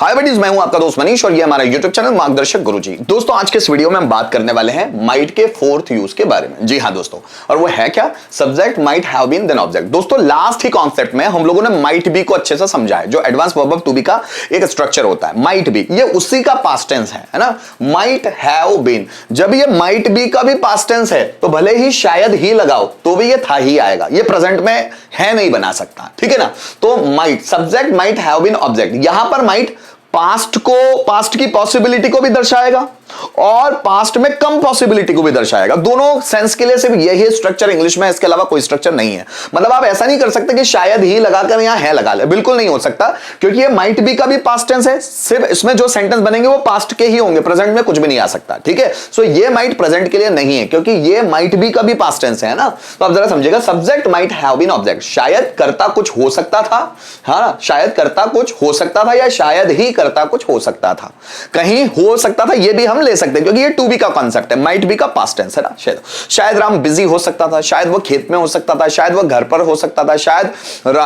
हाय buddies, मैं हूं आपका दोस्त मनीष और ये हमारा यूट्यूब चैनल मार्गदर्शक गुरुजी। दोस्तों, आज के इस वीडियो में हम बात करने वाले हैं माइट के फोर्थ यूज के बारे में। जी हां दोस्तों, और वो है क्या? Subject might have been then object. दोस्तों, लास्ट ही कॉन्सेप्ट में हम लोगों ने माइट बी को अच्छे से समझा है, जो advance verb of to be का एक स्ट्रक्चर होता है। माइट बी ये उसी का पास्ट टेंस है ना। माइट हैव बीन, जब ये माइट बी का भी पास्ट टेंस है तो भले ही शायद ही लगाओ तो भी ये था ही आएगा, ये प्रेजेंट में है नहीं बना सकता, ठीक है ना। तो might subject, might have been object. यहां पर माइट पास्ट की पॉसिबिलिटी को भी दर्शाएगा और पास्ट में कम पॉसिबिलिटी को भी दर्शाएगा। दोनों सेंस के लिए सिर्फ यही स्ट्रक्चर इंग्लिश में, इसके अलावा कोई स्ट्रक्चर नहीं है। मतलब आप ऐसा नहीं कर सकते कि शायद ही लगाकर यहां है लगा ले, बिल्कुल नहीं हो सकता, क्योंकि ये माइट बी का भी पास्ट टेंस है। सिर्फ इसमें जो सेंटेंस बनेंगे वो पास्ट के ही होंगे, प्रेजेंट में कुछ भी नहीं आ सकता, ठीक है। सो ये माइट प्रेजेंट के लिए नहीं है, क्योंकि ये माइट बी का भी पास्ट टेंस है ना। तो आप जरा समझिएगा, subject might have been object, शायद करता कुछ हो सकता था, हाँ, शायद करता कुछ हो सकता था या शायद ही करता कुछ हो सकता था, कहीं हो सकता था, ये भी हम ले सकते हैं क्योंकि ये टू बी का कॉन्सेप्ट है। माइट बी का पास्ट टेंस है ना। शायद राम बिजी हो सकता था, शायद वो खेत में हो सकता था, शायद वो घर पर हो सकता था, शायद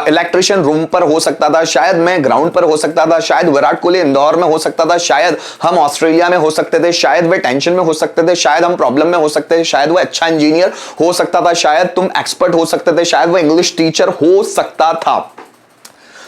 इलेक्ट्रिशियन रूम पर हो सकता था, शायद मैं ग्राउंड पर हो सकता था, शायद विराट कोहली इंदौर में हो सकता था, शायद हम ऑस्ट्रेलिया में हो सकते थे, शायद वे टेंशन में हो सकते थे, शायद हम प्रॉब्लम में हो सकते थे, शायद वो अच्छा इंजीनियर हो सकता था, शायद तुम एक्सपर्ट हो सकते थे, शायद वो इंग्लिश टीचर हो सकता था।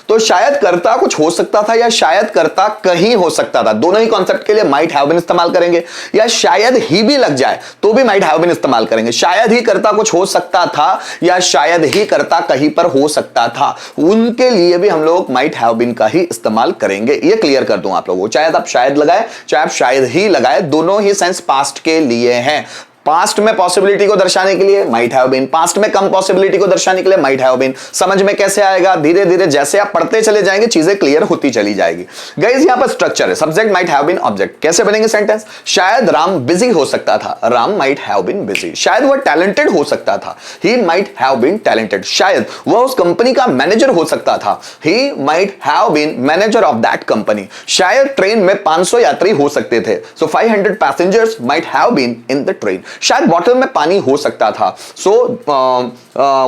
तो शायद करता कुछ हो सकता था या शायद करता कहीं हो सकता था, दोनों ही कॉन्सेप्ट के लिए माइट हैव बीन इस्तेमाल करेंगे। या शायद ही भी लग जाए तो भी माइट हैव बीन इस्तेमाल करेंगे। शायद ही करता कुछ हो सकता था या शायद ही करता कहीं पर हो सकता था, उनके लिए भी हम लोग माइट हैव बीन का ही इस्तेमाल करेंगे। ये क्लियर कर दूं आप लोगों को, चाहे आप शायद लगाए चाहे आप शायद ही लगाए, दोनों ही सेंस पास्ट के लिए हैं। पास्ट में पॉसिबिलिटी को दर्शाने के लिए माइट हैव बीन, पास्ट में कम पॉसिबिलिटी को दर्शाने के लिए माइट हैव बीन। समझ में कैसे आएगा? धीरे धीरे जैसे आप पढ़ते चले जाएंगे चीजें क्लियर होती चली जाएगी। गाइस, यहां पर स्ट्रक्चर है, subject might have been object. कैसे बनेंगे सेंटेंस? शायद राम बिजी हो सकता था, Ram might have been busy. शायद वह टैलेंटेड हो सकता था, he might have been talented. शायद वह उस कंपनी का मैनेजर हो सकता था, he might have been manager of that company. शायद ट्रेन में 500 यात्री हो सकते थे, so 500 passengers might have been in the train. शायद बॉटल में पानी हो सकता था, so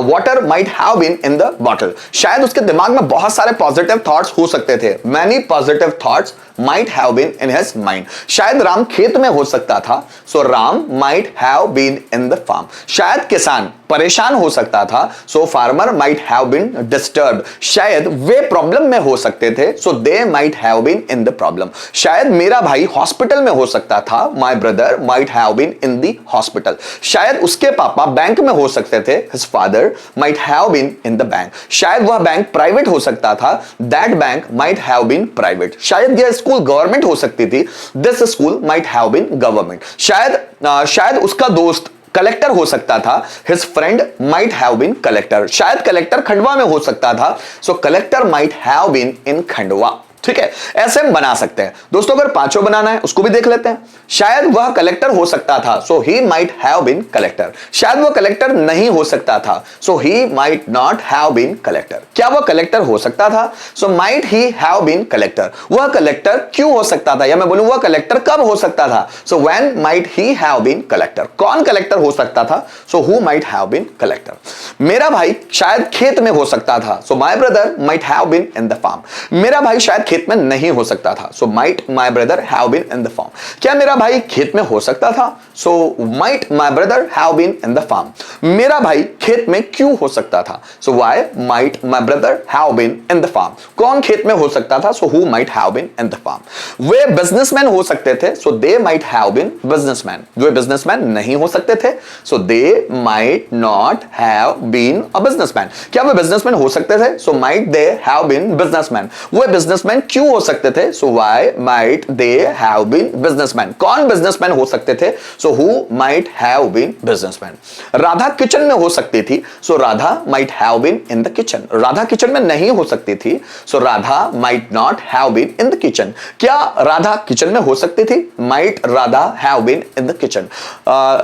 water might have been in the bottle. शायद उसके दिमाग में बहुत सारे पॉजिटिव थॉट्स हो सकते थे, many positive thoughts might have been in his mind. शायद राम खेत में हो सकता था, so Ram might have been in the farm. शायद किसान परेशान हो सकता था, so farmer might have been disturbed. शायद वे प्रॉब्लम में हो सकते थे, so they might have been in the problem. शायद मेरा भाई हॉस्पिटल में हो सकता था, my brother might have been in the hospital. शायद उसके पापा बैंक में हो सकते थे, his father might have been in the bank. शायद वह बैंक प्राइवेट हो सकता था, that bank might have been private. शायद यह स्कूल गवर्नमेंट हो सकती थी, this school might have been government. शायद उसका दोस्त कलेक्टर हो सकता था, his friend might have been collector. शायद कलेक्टर खंडवा में हो सकता था, so collector might have been in Khandwa. ठीक है, ऐसे हम बना सकते हैं दोस्तों। अगर पांचों बनाना है उसको भी देख लेते हैं। शायद वह कलेक्टर हो सकता था, so he might have been collector. शायद वह कलेक्टर नहीं हो सकता था, so he might not have been collector. क्या वह कलेक्टर हो सकता था? So might he have been collector. वह कलेक्टर क्यों हो सकता था, या मैं बोलूं वह कलेक्टर कब हो सकता था, so when might he have been collector. कौन कलेक्टर हो सकता था? So who might have been collector. मेरा भाई शायद खेत में हो सकता था, so my brother might have been in the farm. मेरा भाई शायद खेत में नहीं हो सकता था, so might my brother have been in the farm. क्या मेरा भाई खेत में हो सकता था? So might my brother have been in the farm. मेरा भाई खेत में क्यों हो सकता था? So why might my brother have been in the farm. कौन खेत में हो सकता था? So who might have been in the farm. वे बिजनेसमैन हो सकते थे, so they might have been businessman. वे बिजनेसमैन नहीं हो सकते थे, so they might not have been a businessman. क्या वे बिजनेसमैन हो सकते थे? So might they have been businessman. वे बिजनेसमैन क्यों हो सकते थे? So why might they have been businessman. कौन बिजनेसमैन हो सकते थे? So who might have been businessman. Radha kitchen में हो सकती थी, so Radha might have been in the kitchen. Radha kitchen में नहीं हो सकती थी, so Radha might not have been in the kitchen. क्या राधा किचन में हो सकती थी? Might Radha have been in the kitchen.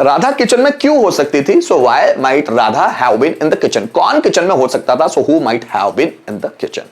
Radha kitchen में क्यों हो सकती थी? So why might Radha have been in the kitchen. कौन किचन में हो सकता था? So who might have been in the kitchen.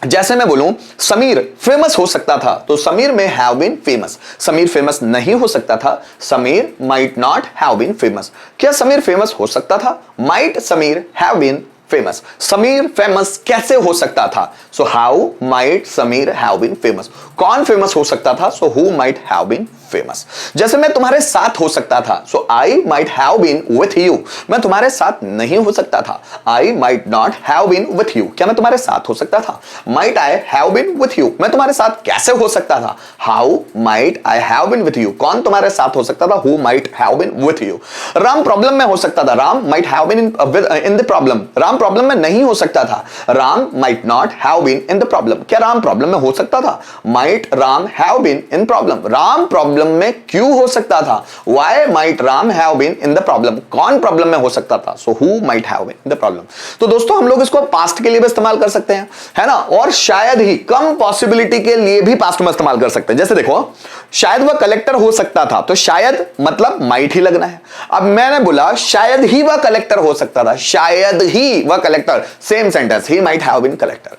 जैसे मैं बोलूं समीर फेमस हो सकता था, तो Sameer may have been famous. Sameer famous नहीं हो सकता था, Sameer might not have been famous. क्या समीर फेमस हो सकता था? Might Sameer have been famous. Sameer famous कैसे हो सकता था? So how might Sameer have been famous? कौन फेमस हो सकता था? So who might have been famous. जैसे मैं तुम्हारे साथ हो सकता था, so I might have been with you. मैं तुम्हारे साथ नहीं हो सकता था, I might not have been with you. क्या मैं तुम्हारे साथ हो सकता था? Might I have been with you. मैं तुम्हारे साथ कैसे हो सकता था? How might I have been with you. कौन तुम्हारे साथ हो सकता था? Who might have been with you. Ram problem में हो सकता था, Ram might have been in the problem. Ram problem में नहीं हो सकता था, Ram might not have been in the problem. क्या राम प्रॉब्लम में हो सकता था? Might Ram have been in problem. Ram problem में क्यों हो सकता था? Why might Ram have been in the problem? कौन प्रॉब्लम में हो सकता था? So who might have been in the problem? तो दोस्तों हम लोग इसको पास्ट के लिए भी इस्तेमाल कर सकते हैं, है ना, और शायद ही कम पॉसिबिलिटी के लिए भी पास्ट में इस्तेमाल कर सकते हैं। जैसे देखो, शायद वह कलेक्टर हो सकता था, तो शायद मतलब माइट ही लगना है। अब मैंने बोला शायद ही वह कलेक्टर हो सकता था, शायद ही वह collector, same sentence, he might have been collector.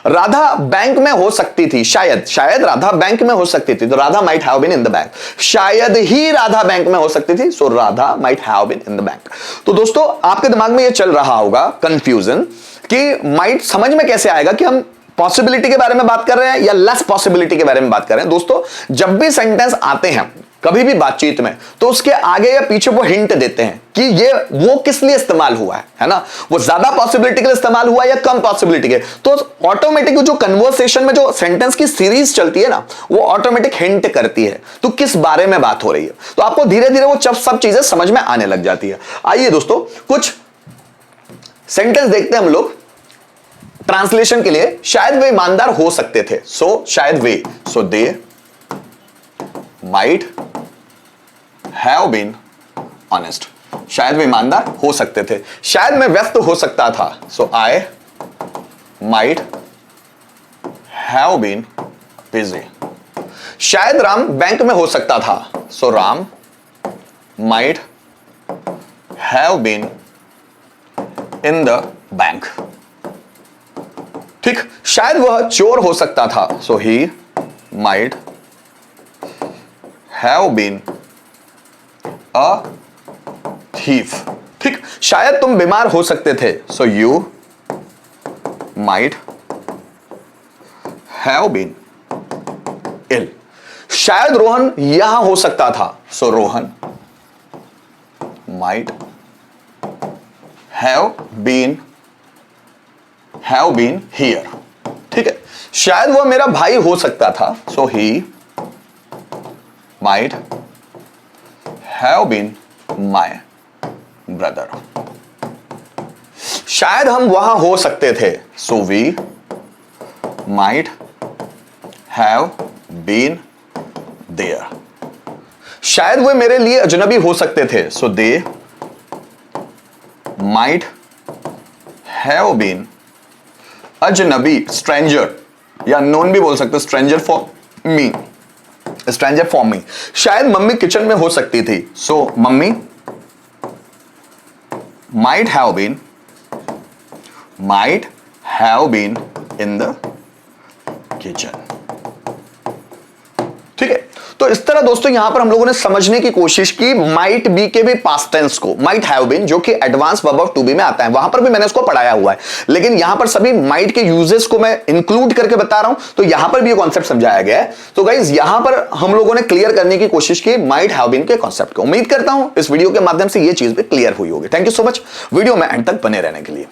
Radha bank में हो सकती थी, शायद, शायद राधा बैंक में हो सकती थी, तो Radha might have been in the bank. शायद ही राधा बैंक में हो सकती थी, so Radha might have been in the bank. तो दोस्तों आपके दिमाग में ये चल रहा होगा कंफ्यूजन कि माइट समझ में कैसे आएगा कि हम पॉसिबिलिटी के बारे में बात कर रहे हैं या लेस पॉसिबिलिटी के बारे में बात कर रहे हैं। दोस्तों जब भी सेंटेंस आते हैं कभी भी बातचीत में, तो उसके आगे या पीछे वो हिंट देते हैं कि ये वो किस लिए इस्तेमाल हुआ है ना, वो ज्यादा पॉसिबिलिटी के लिए इस्तेमाल हुआ या कम पॉसिबिलिटी के। तो ऑटोमेटिक जो कन्वर्सेशन में जो सेंटेंस की सीरीज चलती है ना, वो ऑटोमेटिक हिंट करती है तो किस बारे में बात हो रही है, तो आपको धीरे धीरे वो सब चीजें समझ में आने लग जाती है। आइए दोस्तों कुछ सेंटेंस देखते हैं हम लोग ट्रांसलेशन के लिए। शायद वे ईमानदार हो सकते थे, सो शायद वे, so they might have been honest. शायद वे ईमानदार हो सकते थे। शायद मैं व्यस्त हो सकता था, so I might have been busy. शायद राम बैंक में हो सकता था, so Ram might have been in the bank. ठीक, शायद वह चोर हो सकता था, so he might have been a thief. ठीक, शायद तुम बीमार हो सकते थे, so you might have been ill. शायद रोहन यहां हो सकता था, so Rohan might have been here. ठीक है, शायद वह मेरा भाई हो सकता था, so he might have been my brother. शायद हम वहां हो सकते थे, so we might have been there. शायद वे मेरे लिए अजनबी हो सकते थे, so they might have been अजनबी, स्ट्रेंजर, या नोन भी बोल सकते, stranger for me, stranger for me. शायद मम्मी किचन में हो सकती थी, so mummy might have been in the kitchen. ठीक है, तो इस तरह दोस्तों यहां पर हम लोगों ने समझने की कोशिश की माइट बी के भी पास्ट टेंस को, माइट हैव बीन जो कि advance verb of to be में आता है, वहां पर भी मैंने इसको पढ़ाया हुआ है, लेकिन यहां पर सभी माइट के यूजेस को मैं इंक्लूड करके बता रहा हूं, तो यहां पर भी ये कॉन्सेप्ट समझाया गया है। तो गाइस यहां पर हम लोगों ने क्लियर करने की कोशिश की माइट हैव बीन के कॉन्सेप्ट को। उम्मीद करता हूं इस वीडियो के माध्यम से ये चीज भी क्लियर हुई होगी। Thank you so much video में एंड तक बने रहने के लिए।